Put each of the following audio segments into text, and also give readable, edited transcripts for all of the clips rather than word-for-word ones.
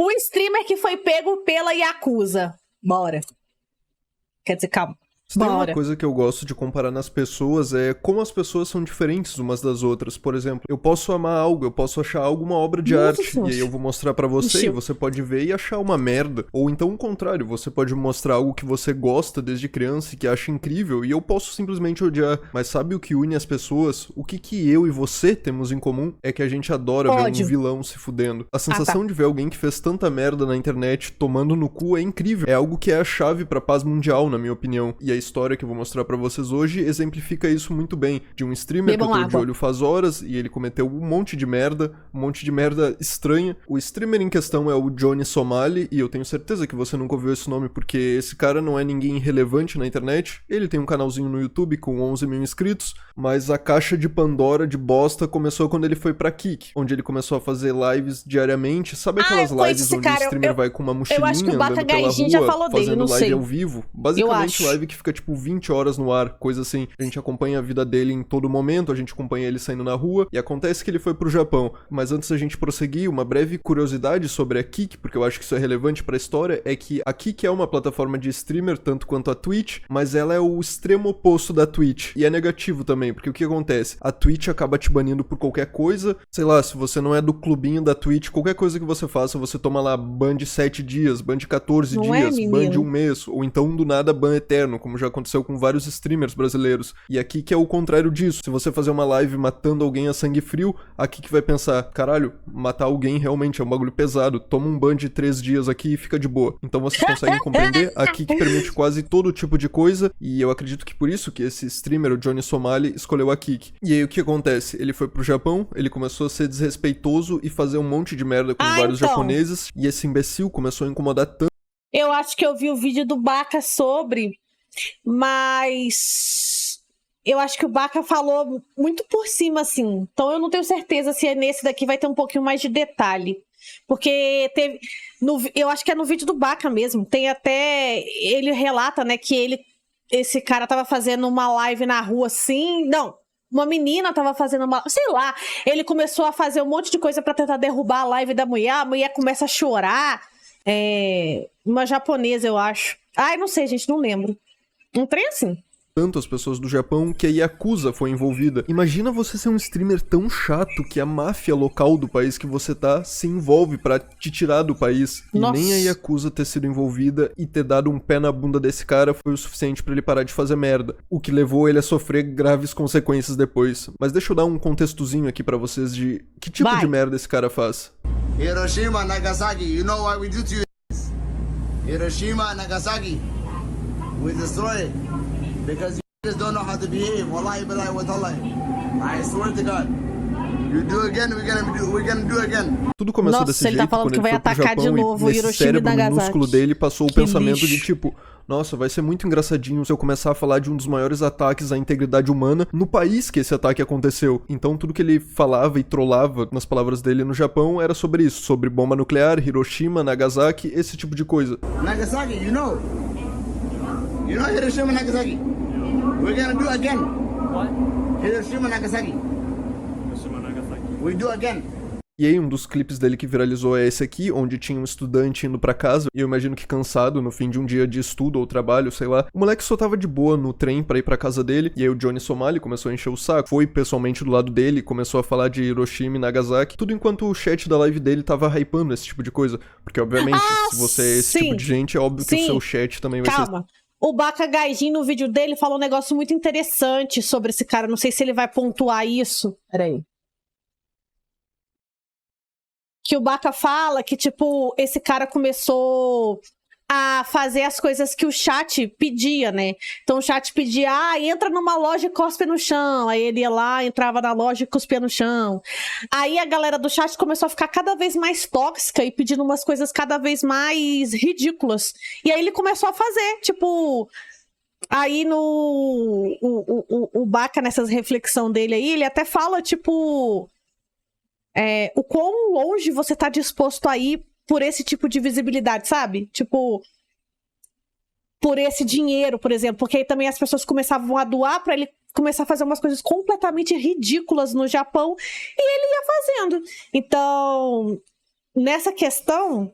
O streamer que foi pego pela Yakuza. Bora. Quer dizer, calma. Se tem uma coisa que eu gosto de comparar nas pessoas é como as pessoas são diferentes umas das outras. Por exemplo, eu posso amar algo, eu posso achar algo uma obra de arte, e aí eu vou mostrar pra você e você pode ver e achar uma merda. Ou então o contrário, você pode mostrar algo que você gosta desde criança e que acha incrível, e eu posso simplesmente odiar. Mas sabe o que une as pessoas? O que eu e você temos em comum é que a gente adora ver um vilão se fudendo. A sensação de ver alguém que fez tanta merda na internet tomando no cu é incrível. É algo que é a chave pra paz mundial, na minha opinião. E a história que eu vou mostrar pra vocês hoje exemplifica isso muito bem. De um streamer que eu tô de olho faz horas e ele cometeu um monte de merda estranha. O streamer em questão é o Johnny Somali e eu tenho certeza que você nunca ouviu esse nome porque esse cara não é ninguém irrelevante na internet. Ele tem um canalzinho no YouTube com 11 mil inscritos, mas a caixa de Pandora de bosta começou quando ele foi pra Kik, onde ele começou a fazer lives diariamente. Sabe aquelas lives onde o streamer vai com uma mochilinha andando pela rua, fazendo live ao vivo? Basicamente live que fica tipo 20 horas no ar, coisa assim. A gente acompanha a vida dele em todo momento, a gente acompanha ele saindo na rua, e acontece que ele foi pro Japão. Mas antes da gente prosseguir, uma breve curiosidade sobre a Kik, porque eu acho que isso é relevante pra história, é que a Kik é uma plataforma de streamer, tanto quanto a Twitch, mas ela é o extremo oposto da Twitch. E é negativo também, porque o que acontece? A Twitch acaba te banindo por qualquer coisa, sei lá, se você não é do clubinho da Twitch, qualquer coisa que você faça, você toma lá ban de 7 dias, ban de 14 dias, ban de um mês, ou então do nada ban eterno, como já aconteceu com vários streamers brasileiros. E aqui que é o contrário disso. Se você fazer uma live matando alguém a sangue frio, aqui que vai pensar, caralho, matar alguém realmente é um bagulho pesado, toma um ban de 3 dias aqui e fica de boa. Então vocês conseguem compreender? Aqui que permite quase todo tipo de coisa, e eu acredito que por isso que esse streamer, o Johnny Somali, escolheu a Kik. E aí o que acontece? Ele foi pro Japão, ele começou a ser desrespeitoso e fazer um monte de merda com vários japoneses, e esse imbecil começou a incomodar tanto. Eu acho que eu vi o vídeo do Baka sobre... Mas eu acho que o Baka falou muito por cima, assim. Então eu não tenho certeza se nesse daqui vai ter um pouquinho mais de detalhe. Porque teve... eu acho que é no vídeo do Baka mesmo. Tem até... Ele relata, né, que esse cara tava fazendo uma live na rua, assim... Não, uma menina tava fazendo uma... Sei lá, ele começou a fazer um monte de coisa pra tentar derrubar a live da mulher. A mulher começa a chorar. Uma japonesa, eu acho. Ai, não sei, gente, não lembro. Um trem assim. Tanto as pessoas do Japão que a Yakuza foi envolvida. Imagina você ser um streamer tão chato que a máfia local do país que você tá se envolve pra te tirar do país. Nossa. E nem a Yakuza ter sido envolvida e ter dado um pé na bunda desse cara foi o suficiente pra ele parar de fazer merda. O que levou ele a sofrer graves consequências depois. Mas deixa eu dar um contextozinho aqui pra vocês de que tipo de merda esse cara faz. Hiroshima, Nagasaki, you know what we do to you? Hiroshima, Nagasaki. We destroy it because you just don't know how to behave. Wallahi billahi wa tallahi. I swear to God. You do again, we're gonna do again. Tudo começou desse jeito quando ele foi pro Japão e nesse cérebro minúsculo dele passou o pensamento de tipo, nossa, vai ser muito engraçadinho se eu começar a falar de um dos maiores ataques à integridade humana no país que esse ataque aconteceu. Então tudo que ele falava e trollava nas palavras dele no Japão era sobre isso, sobre bomba nuclear, Hiroshima, Nagasaki, esse tipo de coisa. Nagasaki, you know Hiroshima, Nagasaki. We're gonna do again. What? Hiroshima, Nagasaki. Hiroshima, Nagasaki. We do again. E aí um dos clipes dele que viralizou é esse aqui, onde tinha um estudante indo pra casa, e eu imagino que cansado, no fim de um dia de estudo ou trabalho, sei lá, o moleque só tava de boa no trem pra ir pra casa dele, e aí o Johnny Somali começou a encher o saco, foi pessoalmente do lado dele, começou a falar de Hiroshima e Nagasaki, tudo enquanto o chat da live dele tava hypando esse tipo de coisa, porque obviamente, se você é esse tipo de gente, é óbvio que o seu chat também vai ser... O Baka Gaijin, no vídeo dele, falou um negócio muito interessante sobre esse cara. Não sei se ele vai pontuar isso. Peraí. Que o Baka fala que, tipo, esse cara começou a fazer as coisas que o chat pedia, né? Então o chat pedia, entra numa loja e cospe no chão. Aí ele ia lá, entrava na loja e cuspia no chão. Aí a galera do chat começou a ficar cada vez mais tóxica e pedindo umas coisas cada vez mais ridículas. E aí ele começou a fazer, tipo... Aí o Baka, nessas reflexão dele aí, ele até fala, tipo... o quão longe você tá disposto a ir por esse tipo de visibilidade, sabe? Tipo, por esse dinheiro, por exemplo. Porque aí também as pessoas começavam a doar pra ele começar a fazer umas coisas completamente ridículas no Japão. E ele ia fazendo. Então, nessa questão,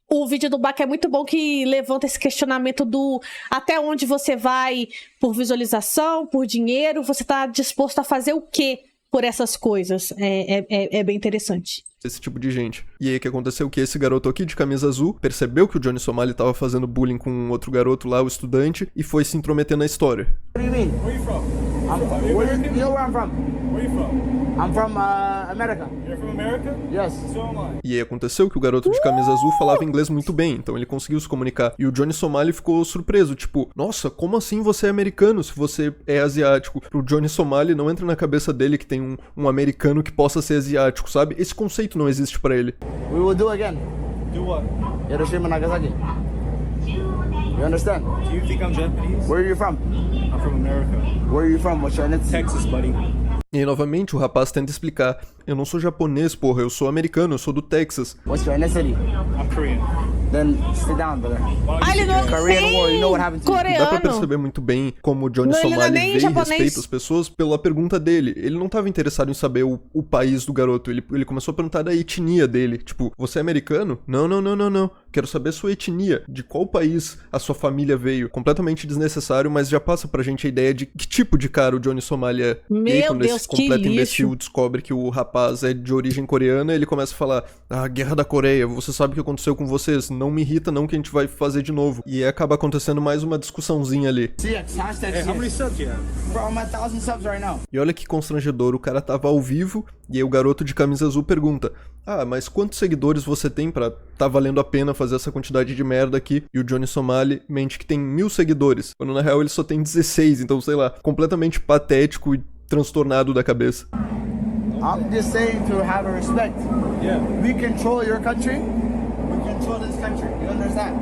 o vídeo do Baka é muito bom, que levanta esse questionamento do até onde você vai por visualização, por dinheiro, você tá disposto a fazer o quê por essas coisas. É bem interessante. Esse tipo de gente. E aí o que aconteceu? Que esse garoto aqui de camisa azul percebeu que o Johnny Somali tava fazendo bullying com um outro garoto lá, o estudante, e foi se intrometer na história. What do you mean? Where are you from? You know where I'm from? Where are you from? I'm from America. You're from America? Yes. So am I. E aí aconteceu que o garoto de camisa azul falava inglês muito bem, então ele conseguiu se comunicar. E o Johnny Somali ficou surpreso, tipo, nossa, como assim você é americano se você é asiático? Pro Johnny Somali não entra na cabeça dele que tem um americano que possa ser asiático, sabe? Esse conceito não existe pra ele. We will do again. Do what? Hiroshima, Nagasaki. You understand? Do you think I'm Japanese? Where are you from? I'm from America. Where are you from? What's your ethnicity? Texas, buddy. E aí, novamente, o rapaz tenta explicar. Eu não sou japonês, porra, eu sou americano, eu sou do Texas. What's your ethnicity? I'm Korean. Then sit down, brother. Ele não Korean War, you know what happened to you? coreano. Dá pra perceber muito bem como o Johnny Não, ele não é Somali nem vê e japonês. respeita as pessoas pela pergunta dele. Ele não tava interessado em saber o país do garoto. Ele começou a perguntar da etnia dele. Tipo, você é americano? Não. Quero saber sua etnia. De qual país a sua família veio. Completamente desnecessário, mas já passa pra gente a ideia de que tipo de cara o Johnny Somali é. Meu e aí, quando Deus, esse completo que imbecil lixo. descobre que o rapaz é de origem coreana, ele começa a falar: ah, Guerra da Coreia, você sabe o que aconteceu com vocês. Não me irrita não que a gente vai fazer de novo. E aí acaba acontecendo mais uma discussãozinha ali. CX, hashtag Hey, how many CX. subs you have? Bro, I'm at 1,000 subs right now. E olha que constrangedor, o cara tava ao vivo e aí o garoto de camisa azul pergunta: ah, mas quantos seguidores você tem pra tá valendo a pena fazer essa quantidade de merda aqui? E o Johnny Somali mente que tem 1000 seguidores, quando na real ele só tem 16, então sei lá, completamente patético e transtornado da cabeça. I'm just saying to have a respect. Yeah. We control your country. We control this country. You understand?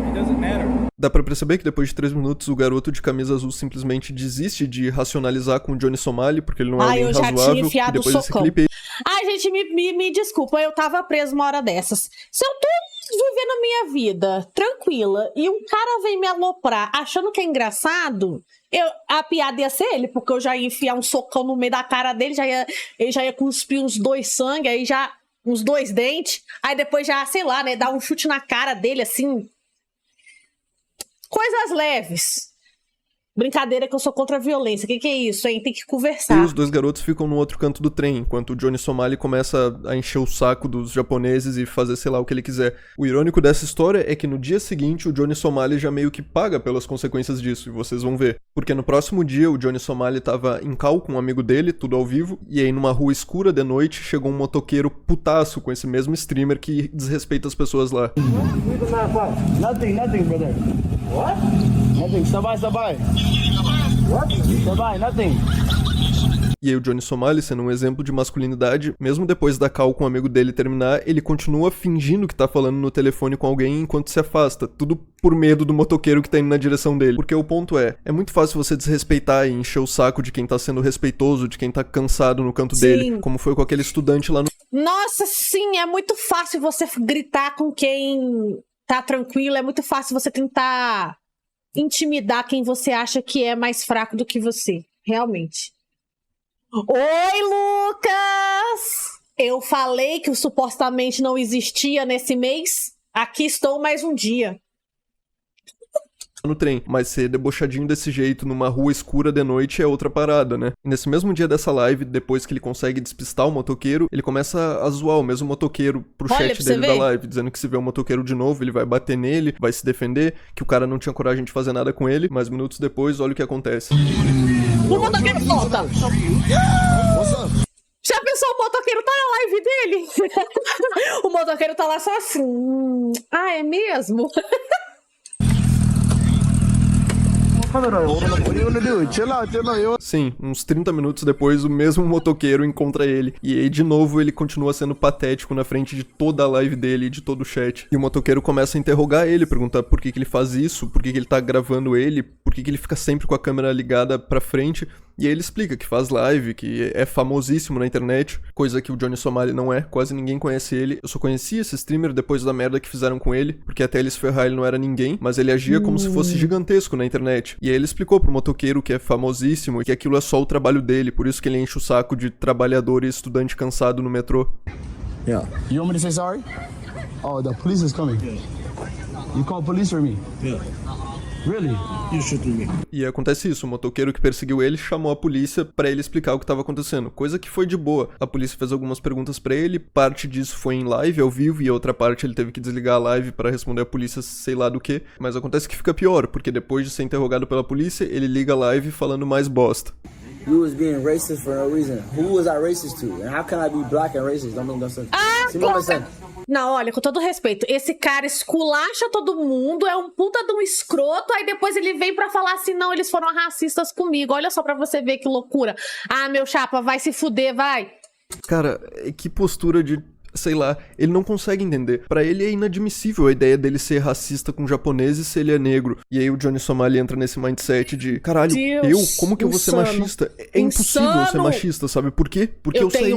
It doesn't matter. Dá pra perceber que depois de 3 minutos o garoto de camisa azul simplesmente desiste de racionalizar com o Johnny Somali, porque ele não é alguém eu já tinha razoável. E enfiado o depois desse socão. clipe Ai, gente, me desculpa, eu tava presa uma hora dessas. Se eu tô vivendo a minha vida tranquila e um cara vem me aloprar achando que é engraçado, a piada ia ser ele, porque eu já ia enfiar um socão no meio da cara dele, ele já ia cuspir uns 2 sangue, aí já uns 2 dentes, aí depois já, sei lá, né, dar um chute na cara dele, assim. Coisas leves. Brincadeira que eu sou contra a violência. O que é isso, hein? Tem que E conversar. os dois garotos ficam no outro canto do trem, enquanto o Johnny Somali começa a encher o saco dos japoneses e fazer sei lá o que ele quiser. O irônico dessa história é que no dia seguinte o Johnny Somali já meio que paga pelas consequências disso, e vocês vão ver. Porque no próximo dia o Johnny Somali tava em cal com um amigo dele, tudo ao vivo, e aí numa rua escura de noite chegou um motoqueiro putaço com esse mesmo streamer que desrespeita as pessoas lá. Nothing, brother. What? Nothing. Sabai. What? Sabai, nothing. E aí o Johnny Somali, sendo um exemplo de masculinidade, mesmo depois da call com um amigo dele terminar, ele continua fingindo que tá falando no telefone com alguém enquanto se afasta, tudo por medo do motoqueiro que tá indo na direção dele. Porque o ponto é muito fácil você desrespeitar e encher o saco de quem tá sendo respeitoso, de quem tá cansado no canto dele, como foi com aquele estudante lá no... Nossa, sim, é muito fácil você gritar com quem tá tranquilo, é muito fácil você tentar intimidar quem você acha que é mais fraco do que você, realmente. Oi, Lucas! Eu falei que o supostamente não existia nesse mês. Aqui estou mais um dia. no trem, mas ser debochadinho desse jeito numa rua escura de noite é outra parada, né? E nesse mesmo dia dessa live, depois que ele consegue despistar o motoqueiro, ele começa a zoar o mesmo motoqueiro pro chat dele da live, dizendo que se vê o motoqueiro de novo, ele vai bater nele, vai se defender, que o cara não tinha coragem de fazer nada com ele, mas minutos depois, olha o que acontece. O motoqueiro volta! Já pensou, o motoqueiro tá na live dele? O motoqueiro tá lá só assim. Ah, é mesmo? Sim, uns 30 minutos depois, o mesmo motoqueiro encontra ele. E aí, de novo, ele continua sendo patético na frente de toda a live dele e de todo o chat. E o motoqueiro começa a interrogar ele, perguntar por que ele faz isso, por que ele tá gravando ele, por que ele fica sempre com a câmera ligada pra frente. E aí ele explica que faz live, que é famosíssimo na internet, coisa que o Johnny Somali não é, quase ninguém conhece ele. Eu só conheci esse streamer depois da merda que fizeram com ele, porque até eles ferrar ele não era ninguém, mas ele agia como se fosse gigantesco na internet. E aí ele explicou pro motoqueiro que é famosíssimo e que aquilo é só o trabalho dele, por isso que ele enche o saco de trabalhador e estudante cansado no metrô. Yeah. You want me to say sorry? Oh, the police is coming. You call police for me? Yeah. Really? You shooting me. E acontece isso, o motoqueiro que perseguiu ele chamou a polícia pra ele explicar o que estava acontecendo, coisa que foi de boa. A polícia fez algumas perguntas pra ele, parte disso foi em live, ao vivo, e a outra parte ele teve que desligar a live pra responder a polícia sei lá do que. Mas acontece que fica pior, porque depois de ser interrogado pela polícia, ele liga a live falando mais bosta. You was being racist for no reason. Who was I racist to? And how can I be black and racist? Don't make no sense. See what I'm saying? Não, olha, com todo respeito, esse cara esculacha todo mundo, é um puta de um escroto, aí depois ele vem pra falar assim, não, eles foram racistas comigo. Olha só pra você ver que loucura. Ah, meu chapa, vai se fuder, vai. Cara, que postura de... sei lá, ele não consegue entender. Pra ele é inadmissível a ideia dele ser racista com japoneses se ele é negro. E aí o Johnny Somali entra nesse mindset de, caralho, Deus, como que eu vou ser machista? É impossível eu ser machista, sabe por quê? Porque eu saí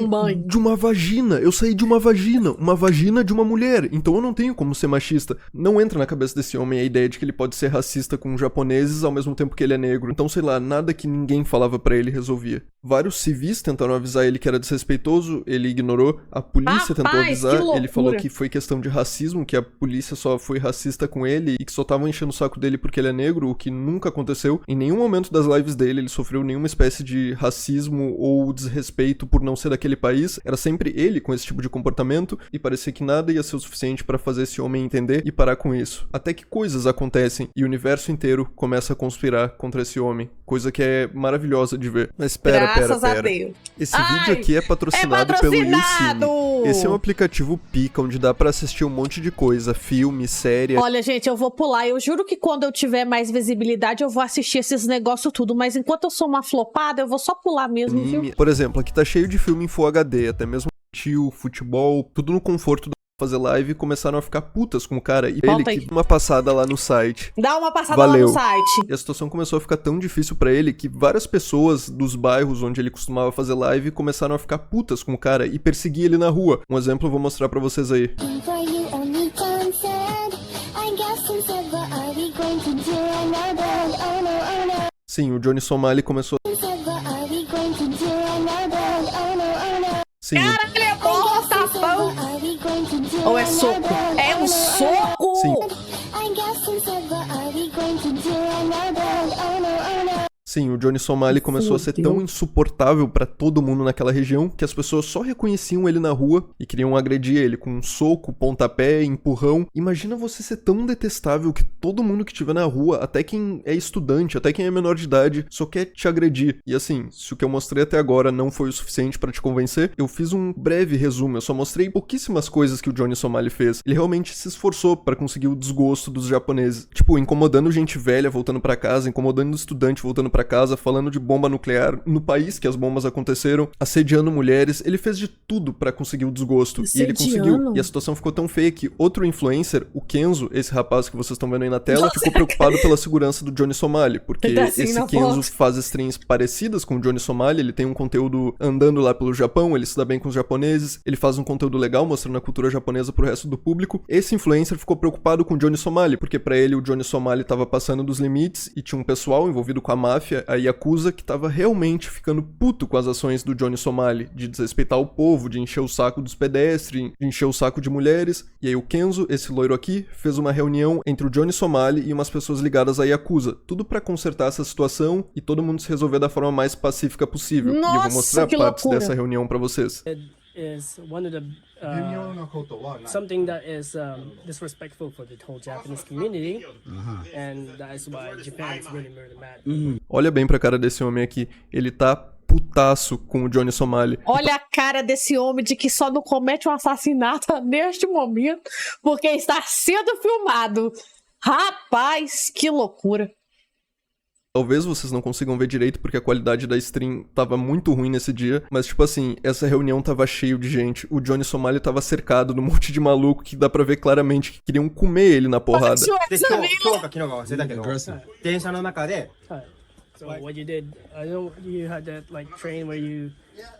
de uma vagina, uma vagina de uma mulher, então eu não tenho como ser machista. Não entra na cabeça desse homem a ideia de que ele pode ser racista com japoneses ao mesmo tempo que ele é negro. Então, sei lá, nada que ninguém falava pra ele resolvia. Vários civis tentaram avisar ele que era desrespeitoso, ele ignorou, a polícia tentou avisar, ele falou que foi questão de racismo, que a polícia só foi racista com ele e que só estavam enchendo o saco dele porque ele é negro, o que nunca aconteceu. Em nenhum momento das lives dele ele sofreu nenhuma espécie de racismo ou desrespeito por não ser daquele país. Era sempre ele com esse tipo de comportamento e parecia que nada ia ser o suficiente pra fazer esse homem entender e parar com isso. Até que coisas acontecem e o universo inteiro começa a conspirar contra esse homem, coisa que é maravilhosa de ver. Mas pera. Esse vídeo aqui é patrocinado pelo YouCine. Esse é um aplicativo pica, onde dá pra assistir um monte de coisa, filme, série. Olha, gente, eu vou pular. Eu juro que quando eu tiver mais visibilidade, eu vou assistir esses negócios tudo. Mas enquanto eu sou uma flopada, eu vou só pular mesmo, viu? Por exemplo, aqui tá cheio de filme em Full HD, até mesmo futebol, tudo no conforto do fazer live, começaram a ficar putas com o cara e ele que dá uma passada lá no site. Dá uma passada lá no site. E a situação começou a ficar tão difícil pra ele que várias pessoas dos bairros onde ele costumava fazer live começaram a ficar putas com o cara e perseguir ele na rua. Um exemplo eu vou mostrar pra vocês aí. Sim, o Johnny Somali começou... Sim. Caralho, é porra, tapão! Ou é soco? É um soco! Sim. Sim, o Johnny Somali começou a ser tão insuportável pra todo mundo naquela região que as pessoas só reconheciam ele na rua e queriam agredir ele com um soco, pontapé, empurrão. Imagina você ser tão detestável que todo mundo que estiver na rua, até quem é estudante, até quem é menor de idade, só quer te agredir. E assim, se o que eu mostrei até agora não foi o suficiente pra te convencer, eu fiz um breve resumo, eu só mostrei pouquíssimas coisas que o Johnny Somali fez. Ele realmente se esforçou pra conseguir o desgosto dos japoneses. Tipo, incomodando gente velha voltando pra casa, incomodando estudante voltando pra casa, falando de bomba nuclear no país que as bombas aconteceram, assediando mulheres. Ele fez de tudo pra conseguir o desgosto. E ele conseguiu. E a situação ficou tão feia que outro influencer, o Kenzo, esse rapaz que vocês estão vendo aí na tela, ficou preocupado pela segurança do Johnny Somali, porque esse Kenzo faz streams parecidas com o Johnny Somali, ele tem um conteúdo andando lá pelo Japão, ele se dá bem com os japoneses, ele faz um conteúdo legal mostrando a cultura japonesa pro resto do público. Esse influencer ficou preocupado com o Johnny Somali, porque pra ele o Johnny Somali tava passando dos limites e tinha um pessoal envolvido com a máfia, a Yakuza, que tava realmente ficando puto com as ações do Johnny Somali, de desrespeitar o povo, de encher o saco dos pedestres, de encher o saco de mulheres. E aí o Kenzo, esse loiro aqui, fez uma reunião entre o Johnny Somali e umas pessoas ligadas à Yakuza, tudo pra consertar essa situação e todo mundo se resolver da forma mais pacífica possível. Nossa, e eu vou mostrar partes dessa reunião pra vocês. Is one of the something that is disrespectful for the whole Japanese community, and that is why Japan is really mad. Olha bem pra cara desse homem aqui, ele tá putaço com o Johnny Somali. Olha a cara desse homem de que só não comete um assassinato neste momento porque está sendo filmado. Rapaz, que loucura. Talvez vocês não consigam ver direito porque a qualidade da stream tava muito ruim nesse dia, mas tipo assim, essa reunião tava cheio de gente. O Johnny Somali tava cercado num monte de maluco que dá pra ver claramente que queriam comer ele na porrada. So what you did, I know you had that like train where you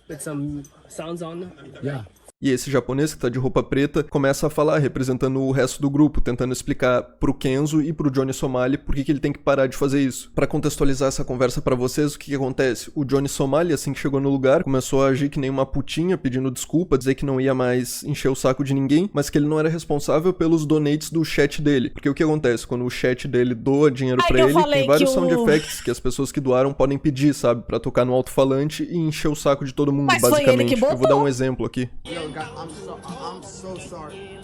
put some sounds on. Yeah. E esse japonês que tá de roupa preta começa a falar, representando o resto do grupo, tentando explicar pro Kenzo e pro Johnny Somali por que ele tem que parar de fazer isso. Pra contextualizar essa conversa pra vocês, o que acontece? O Johnny Somali, assim que chegou no lugar, começou a agir que nem uma putinha, pedindo desculpa, dizer que não ia mais encher o saco de ninguém, mas que ele não era responsável pelos donates do chat dele. Porque o que acontece? Quando o chat dele doa dinheiro pra ele, tem vários sound effects que as pessoas que doaram podem pedir, sabe? Pra tocar no alto-falante e encher o saco de todo mundo, mas basicamente. foi ele que botou. Eu vou dar um exemplo aqui. Yo, guys, I'm so sorry.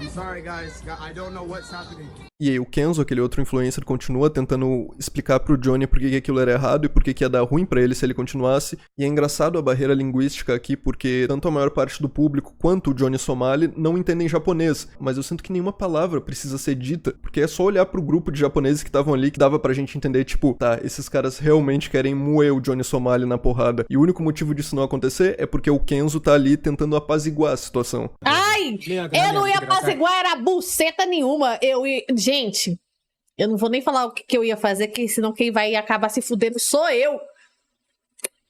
I'm sorry, guys. I don't know what's happening. E aí o Kenzo, aquele outro influencer, continua tentando explicar pro Johnny por que aquilo era errado e por que ia dar ruim pra ele se ele continuasse. E é engraçado a barreira linguística aqui, porque tanto a maior parte do público quanto o Johnny Somali não entendem japonês. Mas eu sinto que nenhuma palavra precisa ser dita, porque é só olhar pro grupo de japoneses que estavam ali que dava pra gente entender, tipo, tá, esses caras realmente querem moer o Johnny Somali na porrada. E o único motivo disso não acontecer é porque o Kenzo tá ali tentando apaziguar a situação. Ai, eu não ia apaziguar, era buceta nenhuma. Gente, eu não vou nem falar o que eu ia fazer, que senão quem vai acabar se fudendo sou eu.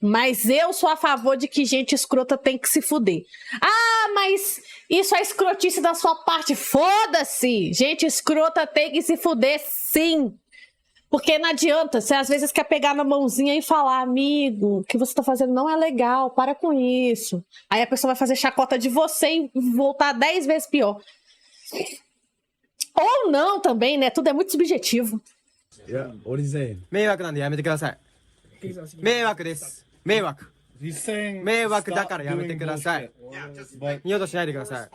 Mas eu sou a favor de que gente escrota tem que se fuder. Ah, mas isso é escrotice da sua parte. Foda-se! Gente escrota tem que se fuder, sim. Porque não adianta, você às vezes quer pegar na mãozinha e falar, amigo, o que você tá fazendo não é legal, para com isso. Aí a pessoa vai fazer chacota de você e voltar 10 vezes pior. Ou não também, né? Tudo é muito subjetivo. Yeah, what is he saying? 迷惑なんでやめてください。迷惑です。迷惑。 He's saying 迷惑だからやめてください。 but 二度としないでください。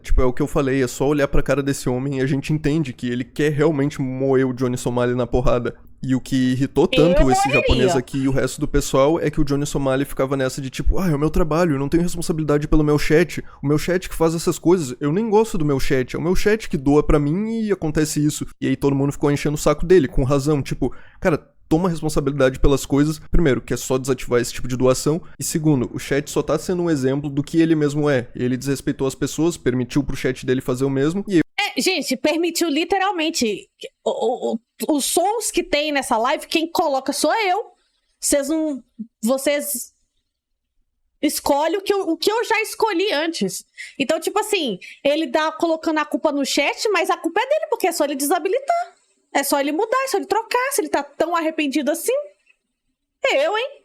Tipo, é o que eu falei, é só olhar pra cara desse homem e a gente entende que ele quer realmente moer o Johnny Somali na porrada. E o que irritou tanto esse japonês aqui e o resto do pessoal é que o Johnny Somali ficava nessa de tipo, é o meu trabalho, eu não tenho responsabilidade pelo meu chat, o meu chat que faz essas coisas, eu nem gosto do meu chat, é o meu chat que doa pra mim e acontece isso. E aí todo mundo ficou enchendo o saco dele, com razão, tipo, cara, toma responsabilidade pelas coisas, primeiro, que é só desativar esse tipo de doação, e segundo, o chat só tá sendo um exemplo do que ele mesmo é. Ele desrespeitou as pessoas, permitiu pro chat dele fazer o mesmo, e aí gente, permitiu literalmente. Os sons que tem nessa live, quem coloca sou eu. Vocês escolhem o que eu já escolhi antes. Então, tipo assim, ele tá colocando a culpa no chat, mas a culpa é dele, porque é só ele desabilitar. É só ele mudar, é só ele trocar. Se ele tá tão arrependido assim. Eu, hein?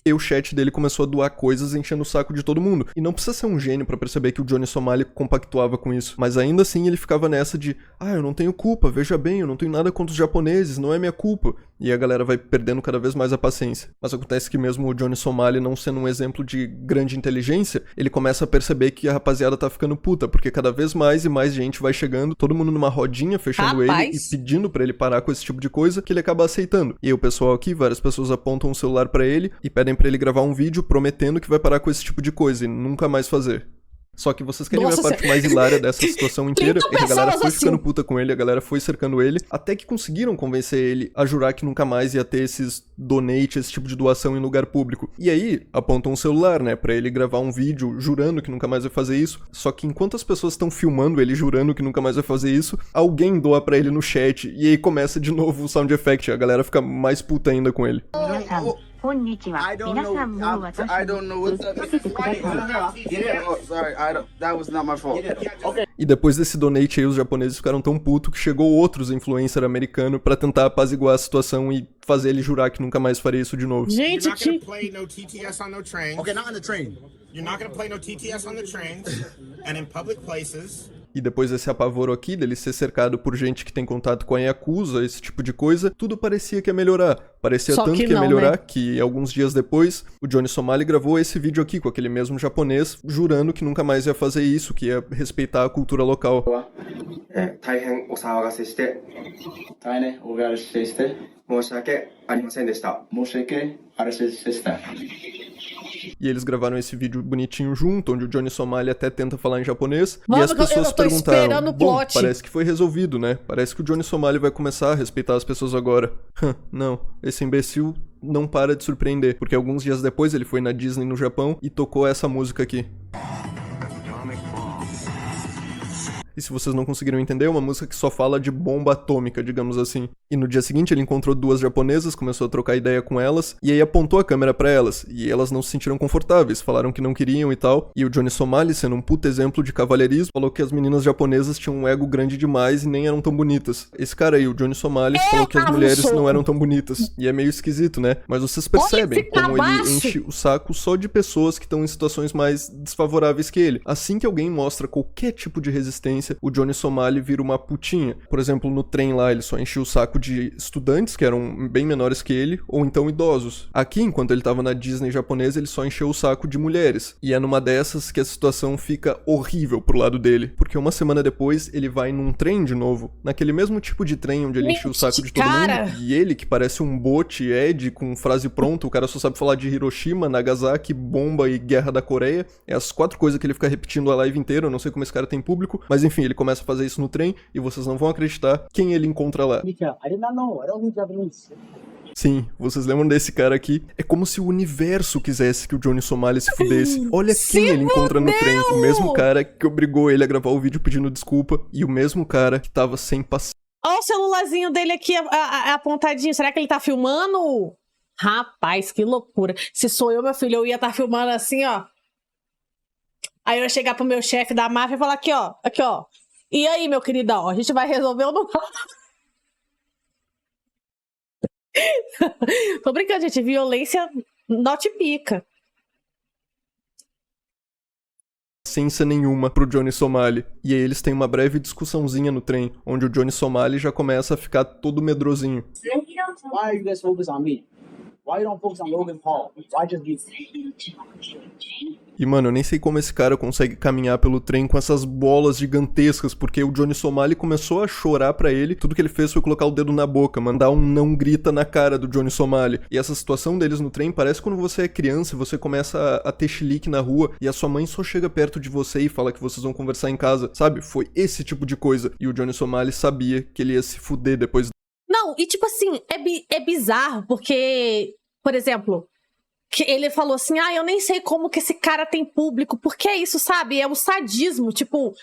E o chat dele começou a doar coisas enchendo o saco de todo mundo. E não precisa ser um gênio pra perceber que o Johnny Somali compactuava com isso. Mas ainda assim ele ficava nessa de, eu não tenho culpa, veja bem, eu não tenho nada contra os japoneses, não é minha culpa. E a galera vai perdendo cada vez mais a paciência. Mas acontece que mesmo o Johnny Somali não sendo um exemplo de grande inteligência, ele começa a perceber que a rapaziada tá ficando puta, porque cada vez mais e mais gente vai chegando, todo mundo numa rodinha fechando ele e pedindo pra ele parar com esse tipo de coisa, que ele acaba aceitando. E aí o pessoal aqui, várias pessoas apontam um celular pra ele e pedem pra ele gravar um vídeo prometendo que vai parar com esse tipo de coisa e nunca mais fazer. Só que vocês querem ver a parte mais hilária dessa situação inteira, é que a galera foi ficando puta com ele, a galera foi cercando ele, até que conseguiram convencer ele a jurar que nunca mais ia ter esses donate, esse tipo de doação em lugar público. E aí, apontam um celular, né, pra ele gravar um vídeo jurando que nunca mais vai fazer isso, só que enquanto as pessoas estão filmando ele jurando que nunca mais vai fazer isso, alguém doa pra ele no chat, e aí começa de novo o sound effect, a galera fica mais puta ainda com ele. I don't know what's up. Oh, sorry, that was not my fault. Okay. E depois desse donate aí, os japoneses ficaram tão putos que chegou outros influencer americano pra tentar apaziguar a situação e fazer ele jurar que nunca mais faria isso de novo. Gente, You're not gonna play no TTS on no trains. Okay, not on the train. You're not gonna play no TTS on the trains and in public places. E depois desse apavoro aqui, dele ser cercado por gente que tem contato com a Yakuza, esse tipo de coisa, tudo parecia que ia melhorar. Parecia Só tanto que que ia não, melhorar, né? que alguns dias depois, o Johnny Somali gravou esse vídeo aqui com aquele mesmo japonês, jurando que nunca mais ia fazer isso, que ia respeitar a cultura local. 大変お騒がせして大変お騒がせして申し訳ありませんでした。申し訳ありませんでした。 E eles gravaram esse vídeo bonitinho junto, onde o Johnny Somali até tenta falar em japonês. Mano, e as pessoas eu tô perguntaram, esperando o bom, plot. parece que foi resolvido, né? Parece que o Johnny Somali vai começar a respeitar as pessoas agora. Não, esse imbecil não para de surpreender, porque alguns dias depois ele foi na Disney no Japão e tocou essa música aqui. E se vocês não conseguiram entender, é uma música que só fala de bomba atômica, digamos assim. E no dia seguinte ele encontrou 2 japonesas, começou a trocar ideia com elas, e aí apontou a câmera pra elas, e elas não se sentiram confortáveis, falaram que não queriam e tal. E o Johnny Somali, sendo um puto exemplo de cavalheirismo, falou que as meninas japonesas tinham um ego grande demais e nem eram tão bonitas. Esse cara aí, o Johnny Somali, falou que as mulheres não eram tão bonitas. E é meio esquisito, né? Mas vocês percebem como ele enche o saco só de pessoas que estão em situações mais desfavoráveis que ele. Assim que alguém mostra qualquer tipo de resistência, o Johnny Somali vira uma putinha. Por exemplo, no trem lá, ele só enchia o saco de estudantes, que eram bem menores que ele, ou então idosos. Aqui, enquanto ele tava na Disney japonesa, ele só encheu o saco de mulheres. E é numa dessas que a situação fica horrível pro lado dele. Porque uma semana depois, ele vai num trem de novo, naquele mesmo tipo de trem onde ele encheu o saco de todo mundo. E ele, que parece um bot Ed com frase pronta, o cara só sabe falar de Hiroshima, Nagasaki, bomba e guerra da Coreia. É as 4 coisas que ele fica repetindo a live inteira, eu não sei como esse cara tem público, mas enfim, ele começa a fazer isso no trem e vocês não vão acreditar quem ele encontra lá. Sim, vocês lembram desse cara aqui? É como se o universo quisesse que o Johnny Somali se fudesse. Olha quem ele encontra no trem. O mesmo cara que obrigou ele a gravar o vídeo pedindo desculpa e o mesmo cara que tava sem paciência. Olha o celularzinho dele aqui apontadinho. Será que ele tá filmando? Rapaz, que loucura. Se sou eu, meu filho, eu ia estar filmando assim, ó. Aí eu ia chegar pro meu chefe da máfia e falar aqui, ó. Aqui, ó. E aí, meu queridão, a gente vai resolver ou não? Tô brincando, gente. Violência not pica. Ciência nenhuma pro Johnny Somali. E aí eles têm uma breve discussãozinha no trem, onde o Johnny Somali já começa a ficar todo medrosinho. Why are you guys focused on me? Why you don't focus on Logan Paul? Why just me? E mano, eu nem sei como esse cara consegue caminhar pelo trem com essas bolas gigantescas, porque o Johnny Somali começou a chorar pra ele, tudo que ele fez foi colocar o dedo na boca, mandar um não grita na cara do Johnny Somali. E essa situação deles no trem parece quando você é criança e você começa a ter chilique na rua e a sua mãe só chega perto de você e fala que vocês vão conversar em casa, sabe? Foi esse tipo de coisa. E o Johnny Somali sabia que ele ia se fuder depois. Não, e tipo assim, é bizarro, porque, por exemplo, que ele falou assim, eu nem sei como que esse cara tem público, porque é isso, sabe? É o sadismo, tipo,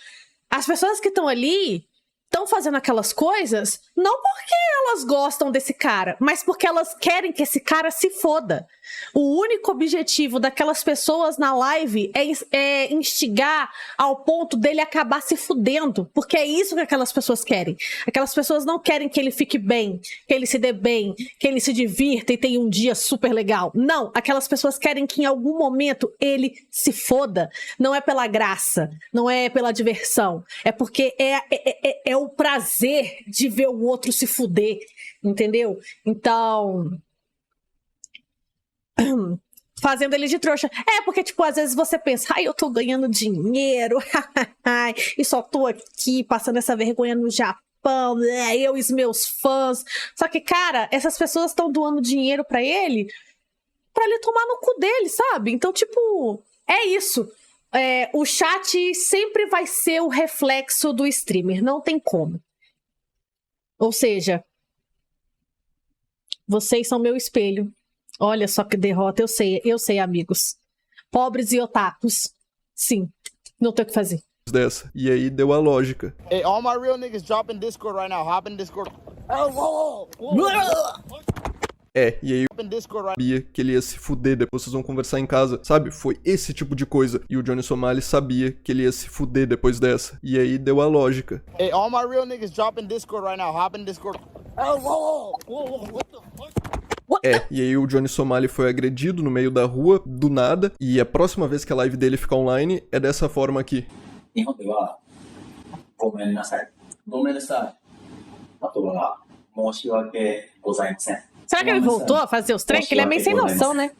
as pessoas que estão ali estão fazendo aquelas coisas não porque elas gostam desse cara, mas porque elas querem que esse cara se foda. O único objetivo daquelas pessoas na live é instigar ao ponto dele acabar se fudendo, porque é isso que aquelas pessoas querem. Aquelas pessoas não querem que ele fique bem, que ele se dê bem, que ele se divirta e tenha um dia super legal. Não, aquelas pessoas querem que em algum momento ele se foda. Não é pela graça, não é pela diversão, é porque é o prazer de ver o outro se fuder, entendeu? Então, fazendo ele de trouxa. Porque, tipo, às vezes você pensa, eu tô ganhando dinheiro, e só tô aqui passando essa vergonha no Japão, eu e os meus fãs. Só que, cara, essas pessoas estão doando dinheiro pra ele tomar no cu dele, sabe? Então, tipo, é isso. O chat sempre vai ser o reflexo do streamer, não tem como. Ou seja, vocês são meu espelho. Olha só que derrota, eu sei, amigos. Pobres e otakus. Sim, não tem o que fazer. Dessa. E aí deu a lógica. Hey, all my real niggas drop in Discord right now. Hop in Discord. E aí sabia que ele ia se fuder, depois vocês vão conversar em casa, sabe? Foi esse tipo de coisa. E o Johnny Somali sabia que ele ia se fuder depois dessa. E aí deu a lógica. Hey, all my real niggas drop in Discord right now. Hop in Discord. E aí o Johnny Somali foi agredido no meio da rua, do nada, e a próxima vez que a live dele ficar online é dessa forma aqui. Será que ele voltou a fazer os treinos? Que ele é meio sem noção, né?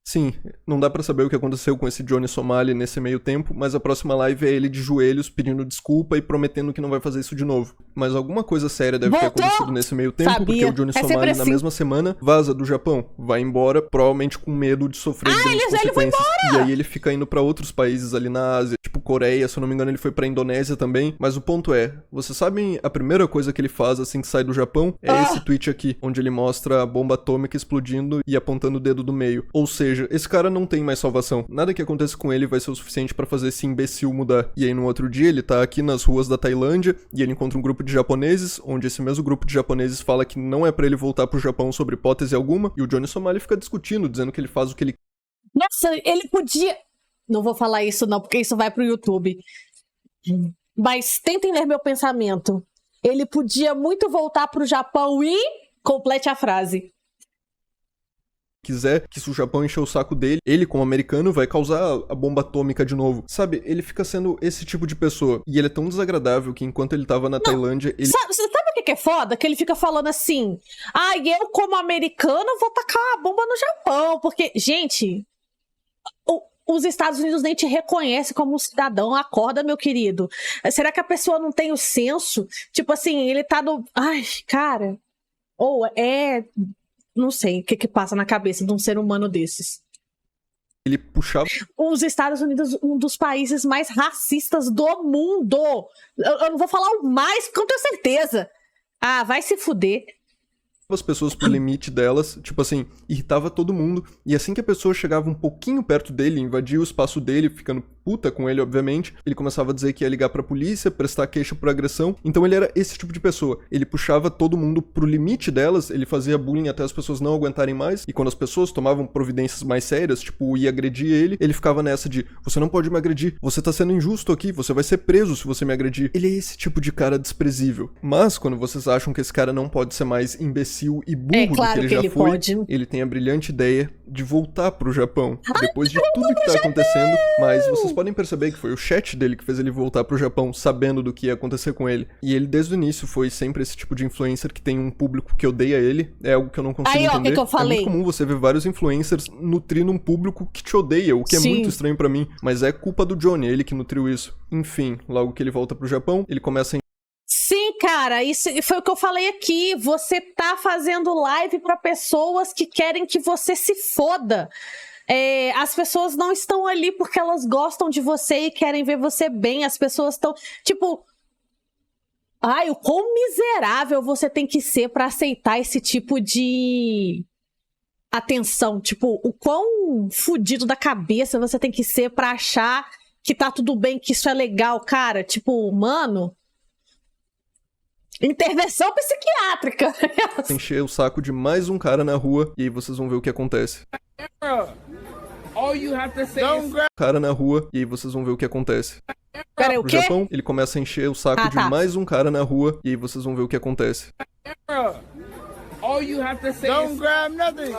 Sim, não dá pra saber o que aconteceu com esse Johnny Somali nesse meio tempo, mas a próxima live é ele de joelhos pedindo desculpa e prometendo que não vai fazer isso de novo. Mas alguma coisa séria deve ter acontecido nesse meio tempo, porque o Johnny Somali na mesma semana vaza do Japão, vai embora, provavelmente com medo de sofrer grandes consequências. E aí ele fica indo pra outros países ali na Ásia, tipo Coreia, se eu não me engano ele foi pra Indonésia também. Mas o ponto é, vocês sabem a primeira coisa que ele faz assim que sai do Japão? É esse tweet aqui, onde ele mostra a bomba atômica explodindo e apontando apontando o dedo do meio. Ou seja, esse cara não tem mais salvação. Nada que aconteça com ele vai ser o suficiente pra fazer esse imbecil mudar. E aí no outro dia ele tá aqui nas ruas da Tailândia e ele encontra um grupo de japoneses, onde esse mesmo grupo de japoneses fala que não é pra ele voltar pro Japão sob hipótese alguma, e o Johnny Somali fica discutindo, dizendo que ele faz o que ele... Nossa, ele podia... Não vou falar isso não, porque isso vai pro YouTube. Mas tentem ler meu pensamento. Ele podia muito voltar pro Japão e... Complete a frase. Quiser, que se o Japão encher o saco dele, ele como americano vai causar a bomba atômica de novo. Sabe, ele fica sendo esse tipo de pessoa. E ele é tão desagradável que enquanto ele tava na Tailândia, ele... Sabe o que é foda? Que ele fica falando assim, eu como americano vou tacar a bomba no Japão, porque, gente, os Estados Unidos nem te reconhecem como um cidadão, acorda, meu querido. Será que a pessoa não tem o senso? Tipo assim, ele tá no... Ai, cara... Não sei o que passa na cabeça de um ser humano desses. Ele puxava... Os Estados Unidos, um dos países mais racistas do mundo. Eu não vou falar o mais, porque eu tenho certeza. Vai se fuder. As pessoas pro limite delas, tipo assim, irritava todo mundo, e assim que a pessoa chegava um pouquinho perto dele, invadia o espaço dele, ficando puta com ele, obviamente, ele começava a dizer que ia ligar pra polícia, prestar queixa por agressão, então ele era esse tipo de pessoa. Ele puxava todo mundo pro limite delas, ele fazia bullying até as pessoas não aguentarem mais, e quando as pessoas tomavam providências mais sérias, tipo, ia agredir ele ficava nessa de, você não pode me agredir, você tá sendo injusto aqui, você vai ser preso se você me agredir. Ele é esse tipo de cara desprezível. Mas, quando vocês acham que esse cara não pode ser mais imbecil e burro claro do que ele já foi, pode. Ele tem a brilhante ideia de voltar pro Japão, depois de tudo que tá acontecendo, mas vocês podem perceber que foi o chat dele que fez ele voltar pro Japão, sabendo do que ia acontecer com ele. E ele, desde o início, foi sempre esse tipo de influencer que tem um público que odeia ele, é algo que eu não consigo entender. Que eu falei? É muito comum você ver vários influencers nutrindo um público que te odeia, o que é muito estranho pra mim, mas é culpa do Johnny, ele que nutriu isso. Enfim, logo que ele volta pro Japão, ele começa a... Sim, cara, isso foi o que eu falei aqui. Você tá fazendo live pra pessoas que querem que você se foda. As pessoas não estão ali porque elas gostam de você e querem ver você bem. As pessoas estão, tipo... o quão miserável você tem que ser pra aceitar esse tipo de atenção. Tipo, o quão fudido da cabeça você tem que ser pra achar que tá tudo bem, que isso é legal, cara. Tipo, mano... Intervenção psiquiátrica. encher o saco de mais um cara na rua e aí vocês vão ver o que acontece. Cara na rua e aí vocês vão ver o que acontece. Peraí, o quê? No Japão, ele começa a encher o saco de mais um cara na rua e aí vocês vão ver o que acontece. Don't grab nothing.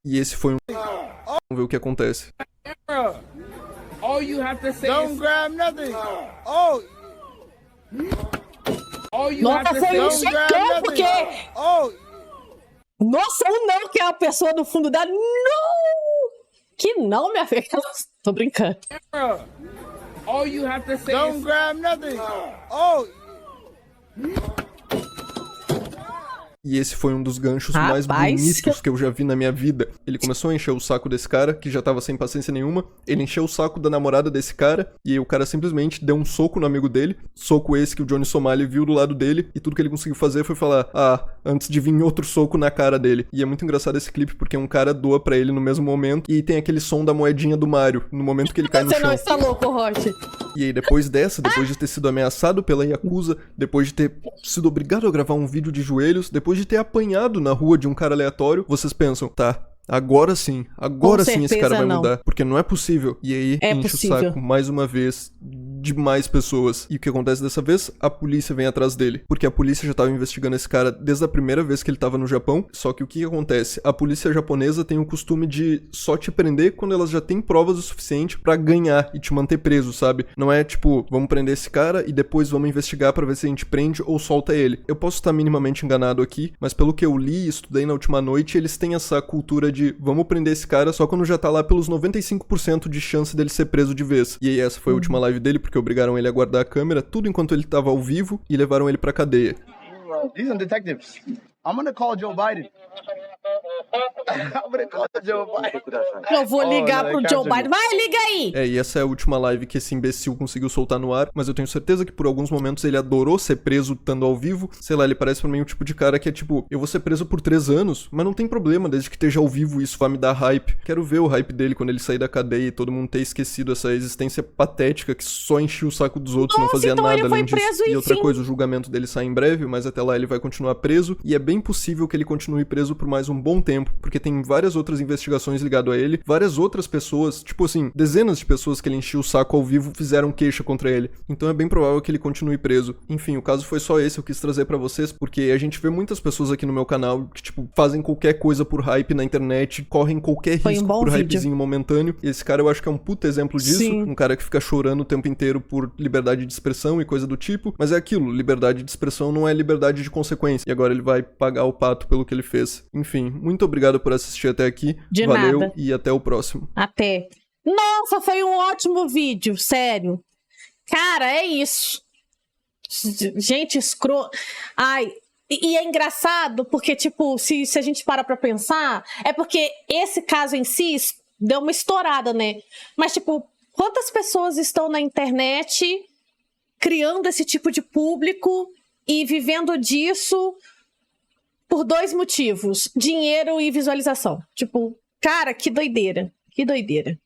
E esse foi um... Vamos ver o que acontece. Don't grab nothing. Nossa, foi um checão, porque... Nossa, não, que é a pessoa do fundo da... Não! Que não, minha filha. Tô brincando. Don't grab nothing. E esse foi um dos ganchos mais bonitos que eu já vi na minha vida. Ele começou a encher o saco desse cara, que já tava sem paciência nenhuma. Ele encheu o saco da namorada desse cara, e aí o cara simplesmente deu um soco no amigo dele. Soco esse que o Johnny Somali viu do lado dele, e tudo que ele conseguiu fazer foi falar, antes de vir outro soco na cara dele. E é muito engraçado esse clipe, porque um cara doa pra ele no mesmo momento, e tem aquele som da moedinha do Mario, no momento que ele cai no chão. Você não está louco, Roche. E aí depois de ter sido ameaçado pela Yakuza, depois de ter sido obrigado a gravar um vídeo de joelhos, depois de ter apanhado na rua de um cara aleatório, vocês pensam, tá, agora sim esse cara vai mudar, porque não é possível. E aí enche o saco mais uma vez de mais pessoas. E o que acontece dessa vez? A polícia vem atrás dele, porque a polícia já estava investigando esse cara desde a primeira vez que ele estava no Japão. Só que o que acontece? A polícia japonesa tem o costume de só te prender quando elas já têm provas o suficiente pra ganhar e te manter preso, sabe? Não é tipo, vamos prender esse cara e depois vamos investigar pra ver se a gente prende ou solta ele. Eu posso estar minimamente enganado aqui, mas pelo que eu li e estudei na última noite, eles têm essa cultura de vamos prender esse cara só quando já tá lá pelos 95% de chance dele ser preso de vez. E aí essa foi a última live dele, porque obrigaram ele a guardar a câmera, tudo enquanto ele tava ao vivo, e levaram ele pra cadeia. These are detectives. I'm gonna call Joe Biden. Eu vou ligar pro Joe Biden. Vai, liga aí! E essa é a última live que esse imbecil conseguiu soltar no ar, mas eu tenho certeza que por alguns momentos ele adorou ser preso estando ao vivo. Sei lá, ele parece pra mim o tipo de cara que é tipo, eu vou ser preso por 3 anos, mas não tem problema, desde que esteja ao vivo isso vai me dar hype. Quero ver o hype dele quando ele sair da cadeia e todo mundo ter esquecido essa existência patética que só enchia o saco dos outros, não fazia então nada ele foi além disso. preso, E outra enfim. coisa, o julgamento dele sai em breve, mas até lá ele vai continuar preso, e é bem possível que ele continue preso por mais um bom tempo, porque tem várias outras investigações ligadas a ele, várias outras pessoas, tipo assim, dezenas de pessoas que ele encheu o saco ao vivo fizeram queixa contra ele. Então é bem provável que ele continue preso. Enfim, o caso foi só esse, eu quis trazer pra vocês, porque a gente vê muitas pessoas aqui no meu canal que, tipo, fazem qualquer coisa por hype na internet, correm qualquer risco por hypezinho momentâneo. E esse cara eu acho que é um puta exemplo disso. Sim. Um cara que fica chorando o tempo inteiro por liberdade de expressão e coisa do tipo. Mas é aquilo, liberdade de expressão não é liberdade de consequência. E agora ele vai pagar o pato pelo que ele fez. Enfim, muito obrigado por assistir até aqui. Valeu nada. E até o próximo. Até. Nossa, foi um ótimo vídeo, sério. Cara, é isso. Gente Ai, e é engraçado porque, tipo, se a gente para pra pensar, é porque esse caso em si deu uma estourada, né? Mas, tipo, quantas pessoas estão na internet criando esse tipo de público e vivendo disso por 2 motivos: dinheiro e visualização. Tipo, cara, que doideira. Que doideira.